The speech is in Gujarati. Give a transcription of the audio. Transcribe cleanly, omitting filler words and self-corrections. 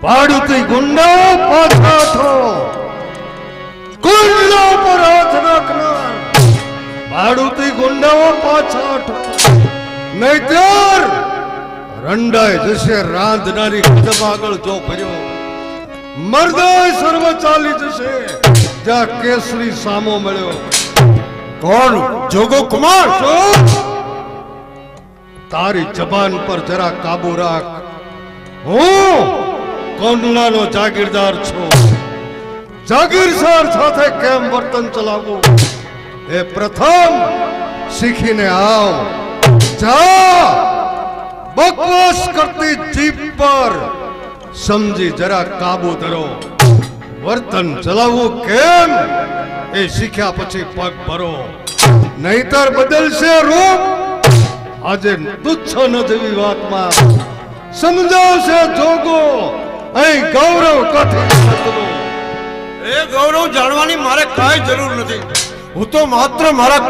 ભાડુતી ગુંડા પાછા થો, ગુંડા પર હાથ નાખનાર ભાડુતી ગુંડાઓ પાછા થો, નહીતર રંડાઈ જશે રાંધનારી કદમ આગળ જો ભર્યો, મરદાય સર્વ ચાલી જશે જ્યાં કેસરી સામો મળ્યો. કોણ? જોગો કુમાર. તારી જબાન પર જરા કાબુ રાખ. હું કોંડલાનો જાગીરદાર છું. જાગીરદાર સાથે કેમ વર્તન ચલાવવું એ પ્રથમ શીખીને આવ. જા, બકવાસ કરતી જીભ પર સમજી જરા કાબુ ધરો. વર્તન ચલાવવું કેમ એ શીખ્યા પછી પગ ભરો, નહીતર બદલશે રૂપ. આજે તુચ્છ ન જેવી વાતમાં સમજાવશે જોગો અહીં ગૌરવ કઠિન. એ ગૌરવ જાણવાની મારે કાંઈ જરૂર નથી. હું તો માત્ર મારા